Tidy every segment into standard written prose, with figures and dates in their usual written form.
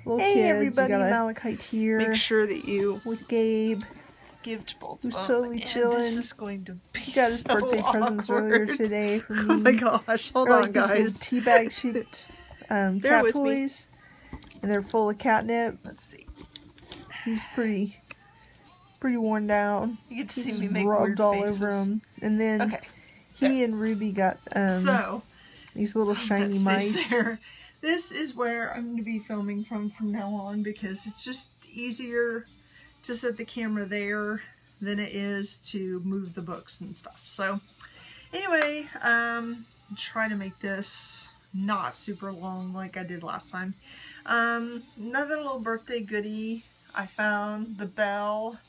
Little hey kids, everybody, you gotta Malachite here. make sure that you with Gabe, give to both who's of them. slowly chilling. This is going to be He got his so birthday presents earlier awkward. today from Oh my me. gosh, hold They're on like these little guys. teabag shaped Bear cat with me. toys, and they're full of catnip. Let's see. He's pretty worn down. You get to He's see me make rubbed weird all faces. over him. And then Okay. he and Ruby got So these little shiny that mice. stays there. This is where I'm going to be filming from now on because it's just easier to set the camera there than it is to move the books and stuff. So anyway, try to make this not super long like I did last time. Another little birthday goodie. I found the Belle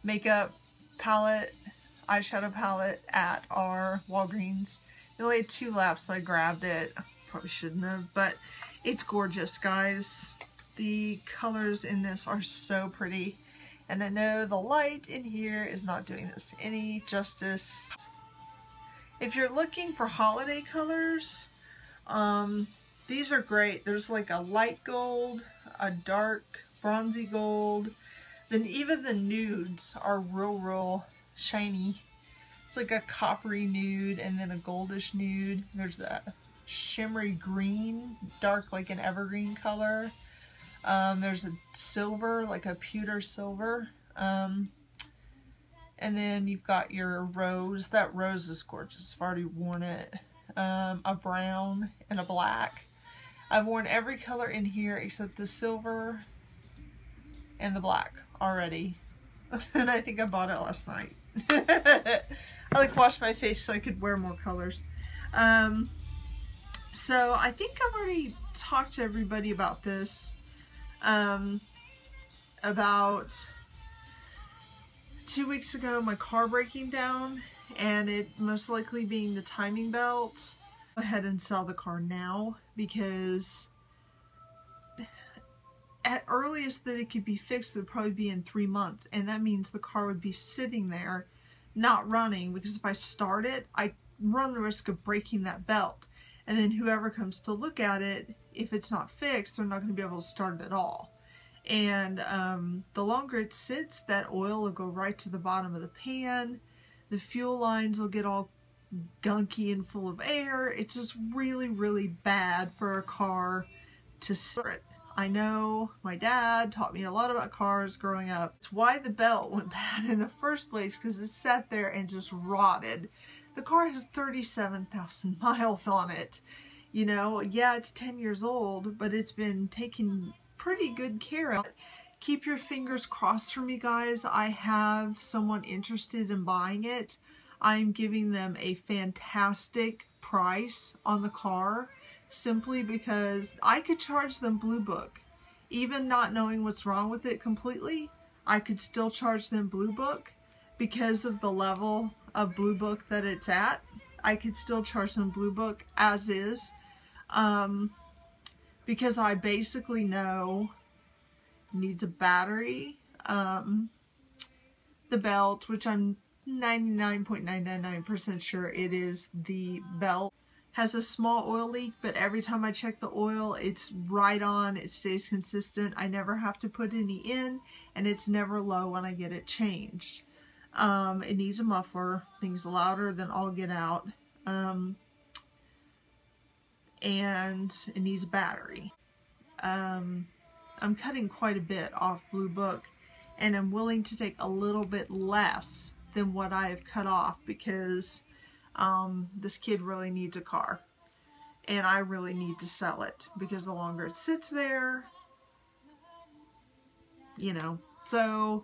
makeup palette, eyeshadow palette at our Walgreens. They only had 2 left, so I grabbed it. Probably shouldn't have, but it's gorgeous, guys. The colors in this are so pretty, and I know the light in here is not doing this any justice. If you're looking for holiday colors, these are great. There's like a light gold, a dark bronzy gold, then even the nudes are real shiny. It's like a coppery nude and then a goldish nude. There's that shimmery green, dark like an evergreen color. There's a silver, like a pewter silver. And then you've got your rose. That rose is gorgeous. I've already worn it. A brown and a black. I've worn every color in here except the silver and the black already. And I think I bought it last night. I like washed my face so I could wear more colors. So I think I've already talked to everybody about this. About 2 weeks ago, my car breaking down, and it most likely being the timing belt. Go ahead and sell the car now, because at earliest that it could be fixed would probably be in 3 months, and that means the car would be sitting there not running, because if I start it, I run the risk of breaking that belt, and then whoever comes to look at it, if it's not fixed, they're not going to be able to start it at all. And the longer it sits, that oil will go right to the bottom of the pan. The fuel lines will get all gunky and full of air. It's just really bad for a car to sit. I know my dad taught me a lot about cars growing up. It's why the belt went bad in the first place, because it sat there and just rotted. The car has 37,000 miles on it. You know, yeah, it's 10 years old, but it's been taken pretty good care of. Keep your fingers crossed for me, guys. I have someone interested in buying it. I'm giving them a fantastic price on the car, simply because I could charge them Blue Book. Even not knowing what's wrong with it completely, I could still charge them Blue Book because of the level of Blue Book that it's at. I could still charge them Blue Book as is, because I basically know it needs a battery, the belt, which I'm 99.999% sure it is the belt, has a small oil leak, but every time I check the oil, it's right on, it stays consistent. I never have to put any in, and it's never low when I get it changed. It needs a muffler, things louder than all get out, and it needs a battery. I'm cutting quite a bit off Blue Book, and I'm willing to take a little bit less than what I have cut off, because this kid really needs a car, and I really need to sell it, because the longer it sits there, you know. So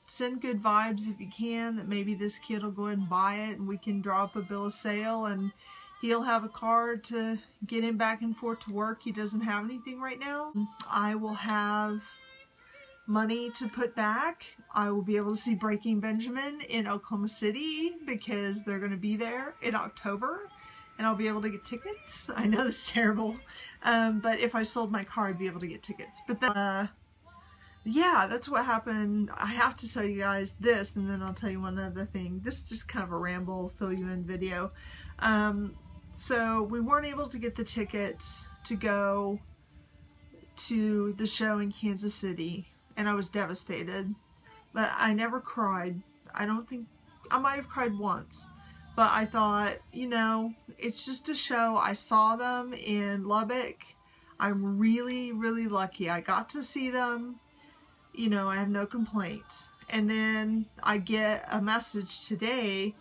send good vibes if you can, that maybe this kid will go ahead and buy it, and we can draw up a bill of sale, and he'll have a car to get him back and forth to work. He doesn't have anything right now. I will have money to put back. I will be able to see Breaking Benjamin in Oklahoma City, because they're going to be there in October, and I'll be able to get tickets. I know that's terrible, but if I sold my car, I'd be able to get tickets. But then, yeah, that's what happened. I have to tell you guys this, and then I'll tell you one other thing. This is just kind of a ramble, fill you in video. So we weren't able to get the tickets to go to the show in Kansas City, and I was devastated, but I never cried. I don't think, I might have cried once, but I thought, you know, it's just a show. I saw them in Lubbock. I'm really, really lucky. I got to see them. You know, I have no complaints. And then I get a message today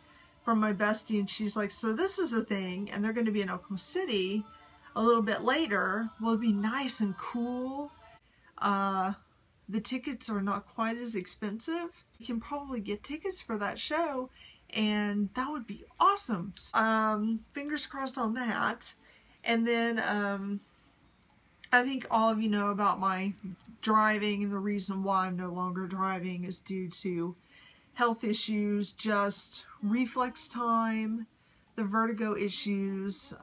from my bestie, and she's like, so this is a thing, and they're going to be in Oklahoma City a little bit later. Will it be nice and cool? The tickets are not quite as expensive. You can probably get tickets for that show, and that would be awesome. Fingers crossed on that. And then I think all of you know about my driving, and the reason why I'm no longer driving is due to health issues, just reflex time, the vertigo issues,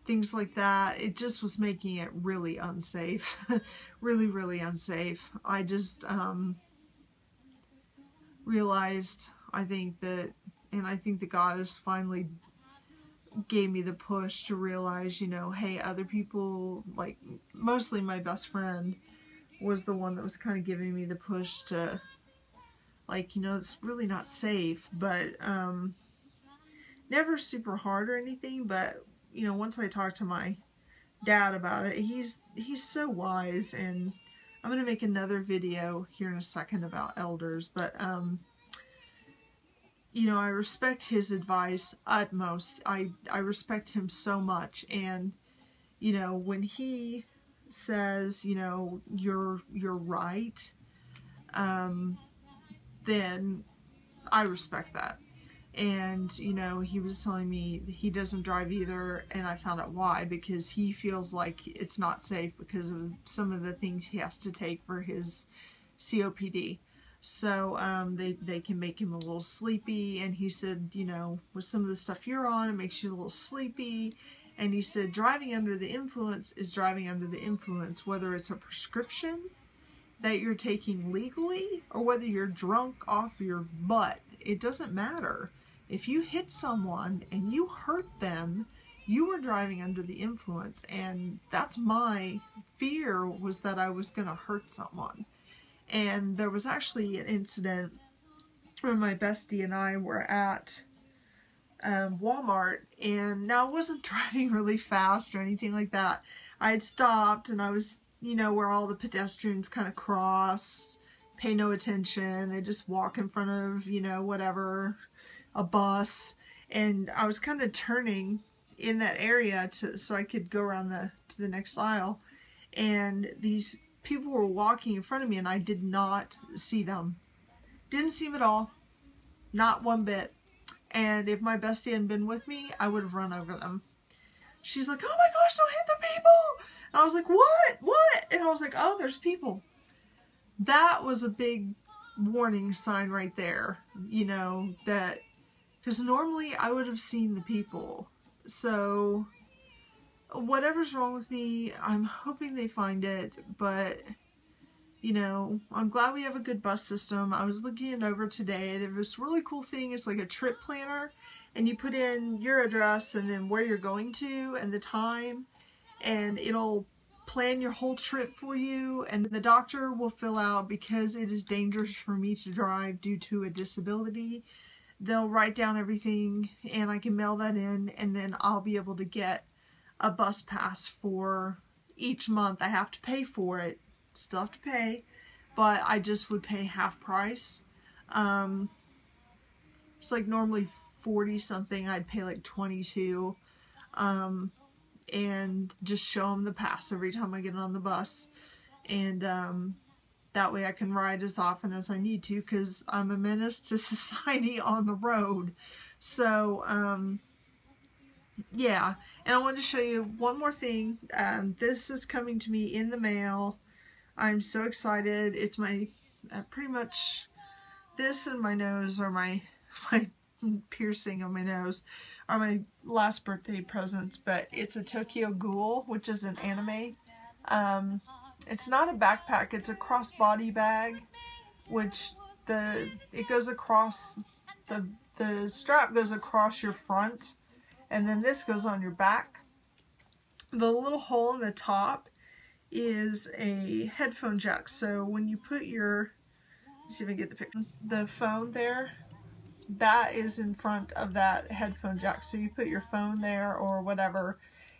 things like that. It just was making it really unsafe. Really, really unsafe. I just realized, I think that God has finally gave me the push to realize, you know, hey, other people, like mostly my best friend was the one that was kind of giving me the push to, like, you know, it's really not safe, but never super hard or anything. But you know, once I talked to my dad about it, he's so wise, and I'm gonna make another video here in a second about elders, but you know, I respect his advice utmost. I respect him so much, and you know, when he says, you know, you're right, then I respect that. And you know, he was telling me he doesn't drive either, and I found out why, because he feels like it's not safe because of some of the things he has to take for his COPD. So they can make him a little sleepy, and he said, you know, with some of the stuff you're on, it makes you a little sleepy. And he said driving under the influence is driving under the influence, whether it's a prescription that you're taking legally or whether you're drunk off your butt. It doesn't matter. If you hit someone and you hurt them, you were driving under the influence. And that's my fear, was that I was going to hurt someone. And there was actually an incident where my bestie and I were at Walmart, and now I wasn't driving really fast or anything like that. I had stopped, and I was, you know, where all the pedestrians kind of cross, pay no attention, they just walk in front of, you know, whatever, a bus, and I was kind of turning in that area so I could go around to the next aisle, and these people were walking in front of me, and I did not see them. Didn't see them at all. Not one bit. And if my bestie hadn't been with me, I would have run over them. She's like, oh my gosh, don't hit the people! And I was like, what? What? And I was like, oh, there's people. That was a big warning sign right there. You know, that, because normally I would have seen the people. So whatever's wrong with me, I'm hoping they find it, but you know, I'm glad we have a good bus system. I was looking it over today. There's this really cool thing. It's like a trip planner, and you put in your address and then where you're going to and the time, and it'll plan your whole trip for you. And the doctor will fill out, because it is dangerous for me to drive due to a disability, they'll write down everything, and I can mail that in, and then I'll be able to get a bus pass for each month. I have to pay for it, still have to pay, but I just would pay half price. It's like normally 40 something, I'd pay like 22, and just show them the pass every time I get on the bus, and that way I can ride as often as I need to, because I'm a menace to society on the road. So yeah, and I wanted to show you one more thing. This is coming to me in the mail. I'm so excited. It's my, pretty much, this and my nose are my piercing on my nose are my last birthday presents, but it's a Tokyo Ghoul, which is an anime. It's not a backpack, it's a crossbody bag, which it goes across, the strap goes across your front, and then this goes on your back. the little hole in the top is a headphone jack. So when you put your, let's see if I can get the picture, the phone there, that is in front of that headphone jack. So you put your phone there or whatever,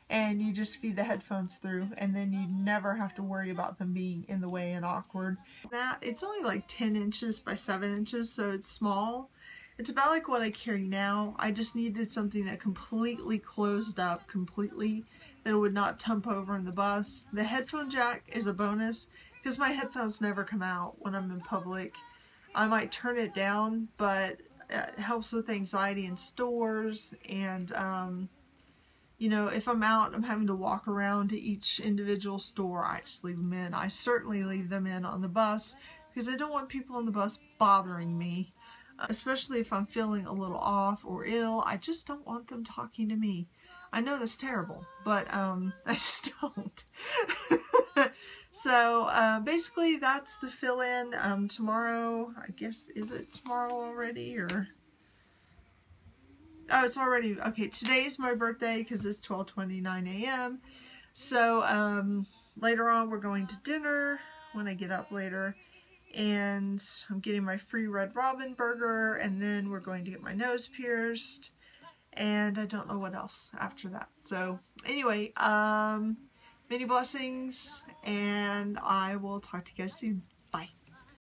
and you just feed the headphones through, and then you never have to worry about them being in the way and awkward. That, it's only like 10 inches by 7 inches, so it's small. It's about like what I carry now. I just needed something that completely closed up completely, that it would not tump over in the bus. The headphone jack is a bonus because my headphones never come out when I'm in public. I might turn it down, but it helps with anxiety in stores, and you know, if I'm out, I'm having to walk around to each individual store, I just leave them in. I certainly leave them in on the bus because I don't want people on the bus bothering me, especially if I'm feeling a little off or ill. I just don't want them talking to me. I know that's terrible, but I just don't. So basically that's the fill-in. Tomorrow, I guess, is it tomorrow already, or... Oh, it's already, okay, today's my birthday because it's 12:29 a.m. So, later on we're going to dinner when I get up later, and I'm getting my free Red Robin burger, and then we're going to get my nose pierced, and I don't know what else after that. So, anyway, many blessings, and I will talk to you guys soon. Bye.